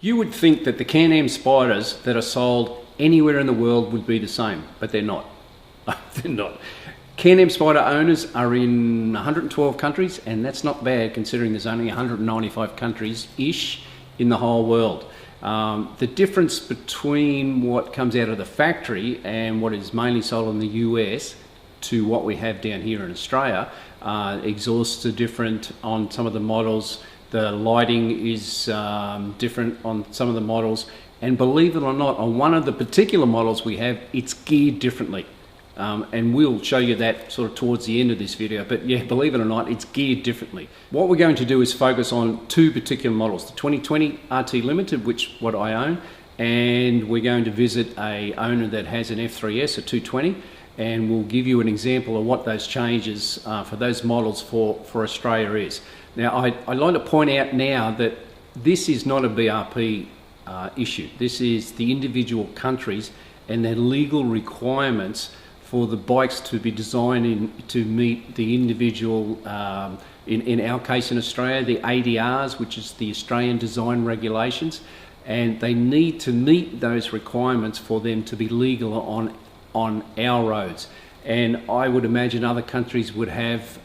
You would think that the Can-Am Spyders that are sold anywhere in the world would be the same, but they're not. They're not. Can-Am Spyder owners are in 112 countries, and that's not bad considering there's only 195 countries-ish in the whole world. The difference between what comes out of the factory and what is mainly sold in the US to what we have down here in Australia, exhausts are different on some of the models. The lighting is different on some of the models, and believe it or not, on one of the particular models we have, it's geared differently. And we'll show you that sort of towards the end of this video, but yeah, believe it or not, it's geared differently. What we're going to do is focus on two particular models, the 2020 RT Limited, which what I own, and we're going to visit a owner that has an F3S, a 220, and we'll give you an example of what those changes for those models for Australia is. Now, I'd like to point out now that this is not a BRP issue. This is the individual countries and their legal requirements for the bikes to be designed to meet the individual, in our case in Australia, the ADRs, which is the Australian Design Regulations, and they need to meet those requirements for them to be legal on our roads. And I would imagine other countries would have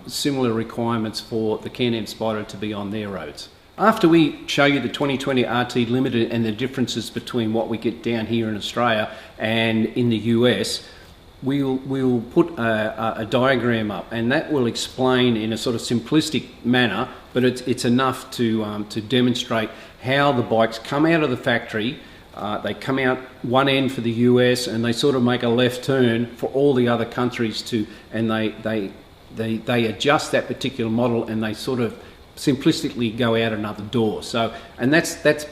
similar requirements for the Can-Am Spyder to be on their roads. After we show you the 2020 RT Limited and the differences between what we get down here in Australia and in the US, we'll put a diagram up, and that will explain in a sort of simplistic manner, but it's enough to demonstrate how the bikes come out of the factory. They come out one end for the US, and they sort of make a left turn for all the other countries to, and they adjust that particular model, and they sort of simplistically go out another door. So, and that's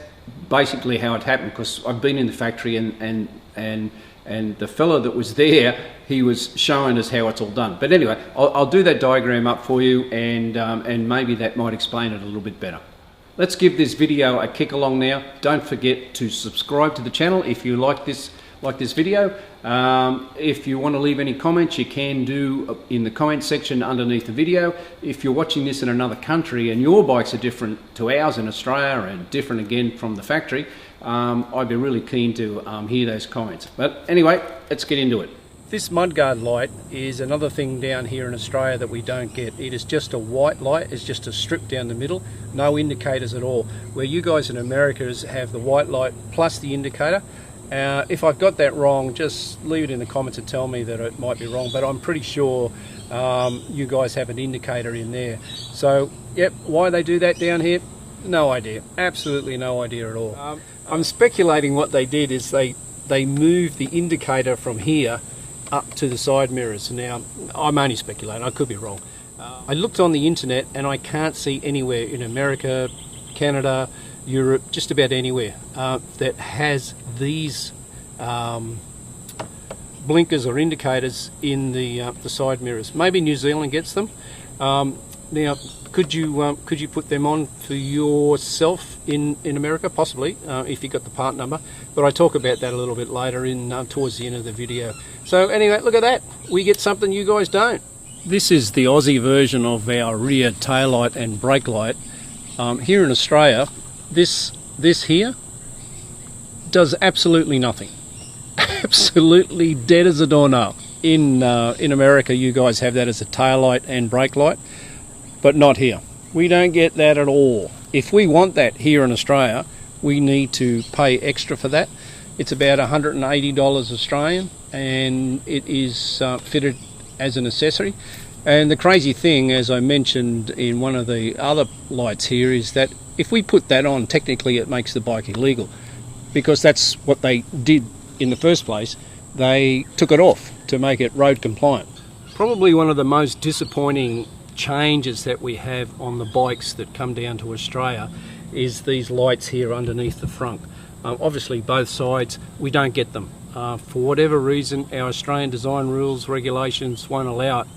basically how it happened, because I've been in the factory and the fellow that was there, he was showing us how it's all done. But anyway, I'll do that diagram up for you, and maybe that might explain it a little bit better. Let's give this video a kick along now. Don't forget to subscribe to the channel if you like this video. If you want to leave any comments, you can do in the comment section underneath the video. If you're watching this in another country and your bikes are different to ours in Australia and different again from the factory, I'd be really keen to hear those comments. But anyway, let's get into it. This mudguard light is another thing down here in Australia that we don't get. It is just a white light. It's just a strip down the middle, no indicators at all. Where you guys in America have the white light plus the indicator. If I've got that wrong, just leave it in the comments and tell me that it might be wrong, but I'm pretty sure you guys have an indicator in there. So, yep, why they do that down here, no idea. Absolutely no idea at all. I'm speculating what they did is they moved the indicator from here up to the side mirrors. Now, I'm only speculating, I could be wrong. I looked on the internet and I can't see anywhere in America, Canada, Europe, just about anywhere that has these blinkers or indicators in the side mirrors. Maybe New Zealand gets them. Now, could you put them on for yourself in America? Possibly, if you got the part number. But I talk about that a little bit later towards the end of the video. So anyway, look at that. We get something you guys don't. This is the Aussie version of our rear taillight and brake light. Here in Australia, this here does absolutely nothing. Absolutely dead as a doornail. In America, you guys have that as a taillight and brake light, but not here. We don't get that at all. If we want that here in Australia, we need to pay extra for that. It's about $180 Australian, and it is fitted as an accessory. And the crazy thing, as I mentioned in one of the other lights here, is that if we put that on, technically it makes the bike illegal, because that's what they did in the first place. They took it off to make it road compliant. Probably one of the most disappointing changes that we have on the bikes that come down to Australia is these lights here underneath the front. Obviously both sides, we don't get them. For whatever reason, our Australian design rules, regulations won't allow it.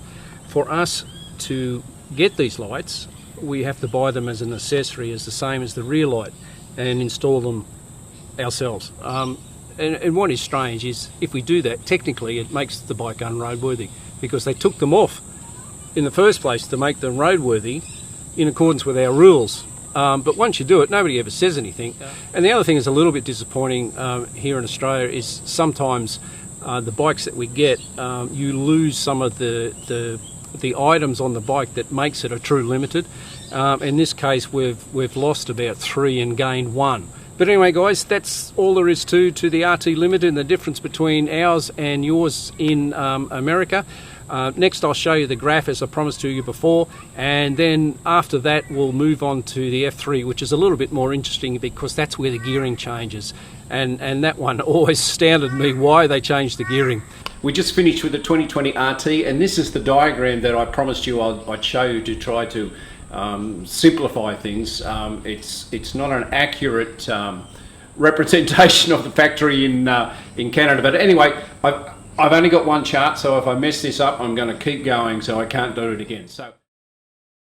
For us to get these lights, we have to buy them as an accessory, as the same as the rear light, and install them ourselves. And what is strange is, if we do that, technically it makes the bike unroadworthy, because they took them off in the first place to make them roadworthy in accordance with our rules. but once you do it, nobody ever says anything. And the other thing is a little bit disappointing here in Australia is sometimes the bikes that we get, you lose some of the items on the bike that makes it a true limited. In this case, we've lost about 3 and gained 1. But anyway, guys, that's all there is to the RT Limited and the difference between ours and yours in America. Next, I'll show you the graph as I promised to you before, and then after that we'll move on to the F3, which is a little bit more interesting because that's where the gearing changes. And that one always astounded me, why they changed the gearing. We just finished with the 2020 RT, and this is the diagram that I promised you I'd show you to try to simplify things. It's not an accurate representation of the factory in Canada, but anyway, I've only got one chart, so if I mess this up, I'm going to keep going, so I can't do it again. So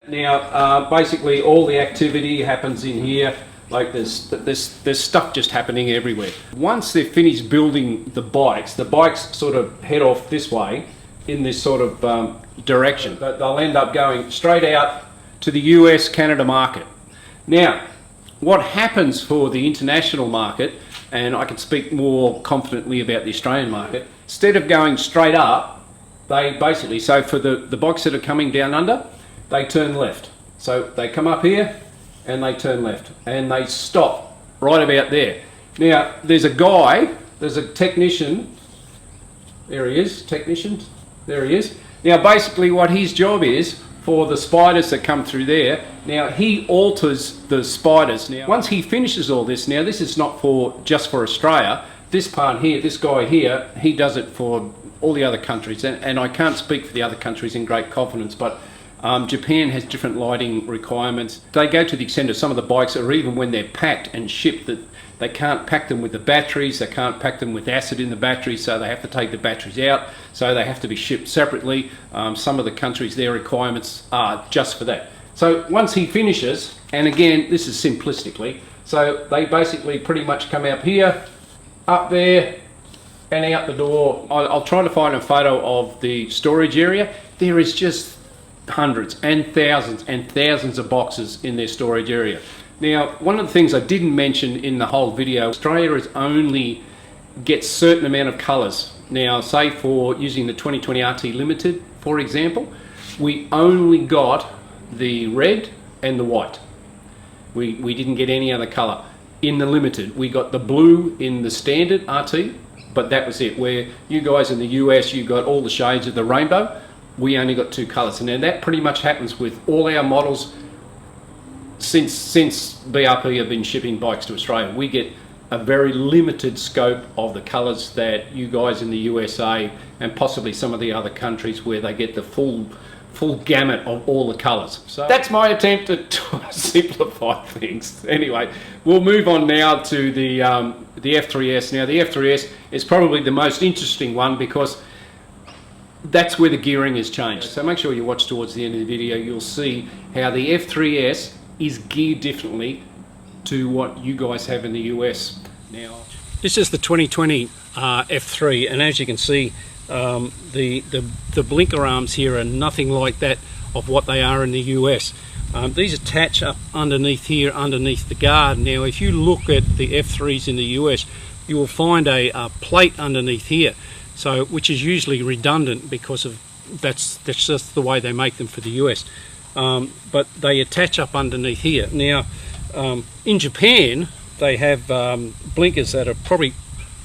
now, basically, all the activity happens in here. Like there's stuff just happening everywhere. Once they've finished building the bikes sort of head off this way in this sort of direction. But they'll end up going straight out to the US, Canada market. Now, what happens for the international market, and I can speak more confidently about the Australian market, instead of going straight up, they basically, so for the bikes that are coming down under, they turn left. So they come up here and they turn left and they stop right about there. Now, there's a technician, there he is, there he is. Now, basically what his job is, for the spiders that come through there, now he alters the spiders. Now, once he finishes all this, now this is not just for Australia, this part here, this guy here, he does it for all the other countries, and I can't speak for the other countries in great confidence, but Japan has different lighting requirements. They go to the extent of some of the bikes, or even when they're packed and shipped, that they can't pack them with the batteries, they can't pack them with acid in the batteries, so they have to take the batteries out, so they have to be shipped separately. Some of the countries, their requirements are just for that. So once he finishes, and again, this is simplistically, so they basically pretty much come up here, up there, and out the door. I'll try to find a photo of the storage area. There is just hundreds and thousands of boxes in their storage area. Now, one of the things I didn't mention in the whole video, Australia is only gets certain amount of colours. Now, say for using the 2020 RT Limited, for example, we only got the red and the white. We didn't get any other colour. In the Limited, we got the blue in the standard RT, but that was it. Where you guys in the US, you got all the shades of the rainbow, we only got 2 colours. And now that pretty much happens with all our models since BRP have been shipping bikes to Australia. We get a very limited scope of the colours that you guys in the USA and possibly some of the other countries where they get the full gamut of all the colours. So that's my attempt at trying to simplify things. Anyway, we'll move on now to the F3S. Now, the F3S is probably the most interesting one because that's where the gearing has changed. So make sure you watch towards the end of the video. You'll see how the F3S is geared differently to what you guys have in the US. Now, this is the 2020 F3, and as you can see, the blinker arms here are nothing like that of what they are in the US. These attach up underneath here, underneath the guard. Now, if you look at the F3s in the US, you will find a plate underneath here, so which is usually redundant because of that's just the way they make them for the US. But they attach up underneath here. Now, in Japan, they have blinkers that are probably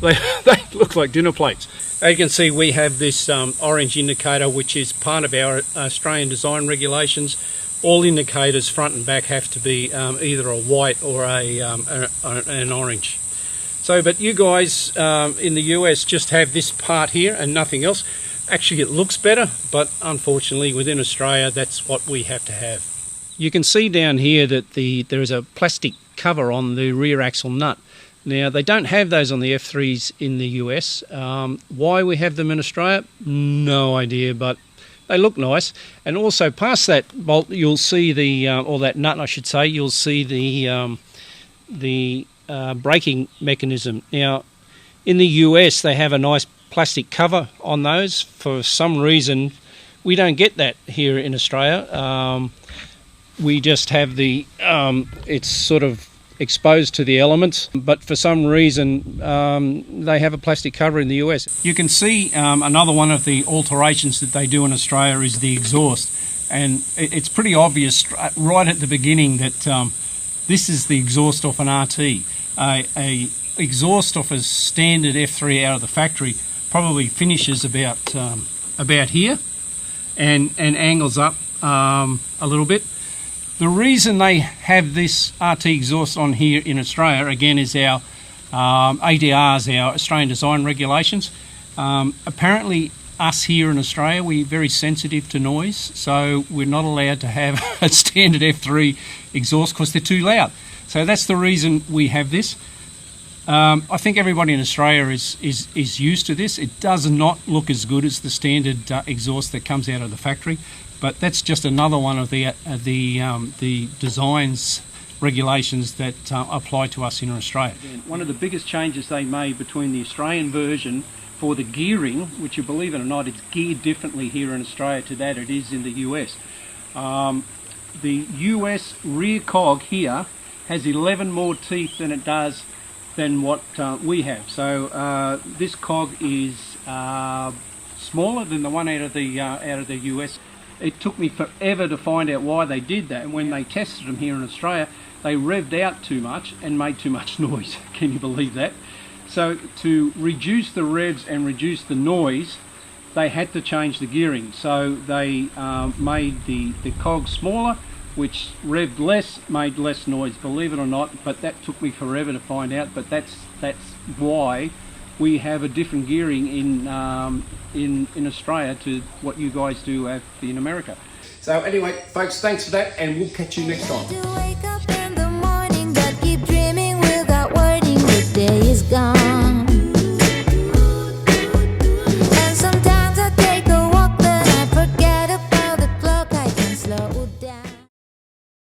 they look like dinner plates. As you can see, we have this orange indicator, which is part of our Australian design regulations. All indicators, front and back, have to be either a white or an orange. So, but you guys in the US just have this part here and nothing else. Actually, it looks better, but unfortunately within Australia, that's what we have to have. You can see down here that there is a plastic cover on the rear axle nut. Now, they don't have those on the F3s in the US. Why we have them in Australia? No idea, but they look nice. And also past that bolt, you'll see or that nut, I should say, you'll see the braking mechanism. Now, in the US, they have a nice plastic cover on those. For some reason, we don't get that here in Australia. we just have the, it's sort of exposed to the elements, but for some reason they have a plastic cover in the US. You can see another one of the alterations that they do in Australia is the exhaust, and it's pretty obvious right at the beginning that this is the exhaust off an RT. A exhaust off a standard F3 out of the factory probably finishes about here and angles up a little bit. The reason they have this RT exhaust on here in Australia, again, is our ADRs, our Australian Design Regulations. Apparently, us here in Australia, we're very sensitive to noise, so we're not allowed to have a standard F3 exhaust because they're too loud. So that's the reason we have this. I think everybody in Australia is used to this. It does not look as good as the standard exhaust that comes out of the factory. But that's just another one of the designs regulations that apply to us in Australia. One of the biggest changes they made between the Australian version for the gearing, which, you believe it or not, it's geared differently here in Australia to that it is in the US. The US rear cog here has 11 more teeth than it does than what we have. So this cog is smaller than the one out of the US. It took me forever to find out why they did that, and when they tested them here in Australia, they revved out too much and made too much noise. Can you believe that? So to reduce the revs and reduce the noise, they had to change the gearing. So they made the cog smaller, which revved less, made less noise, believe it or not, but that took me forever to find out. But that's why we have a different gearing in Australia to what you guys do in America. So anyway, folks, thanks for that, and we'll catch you next time.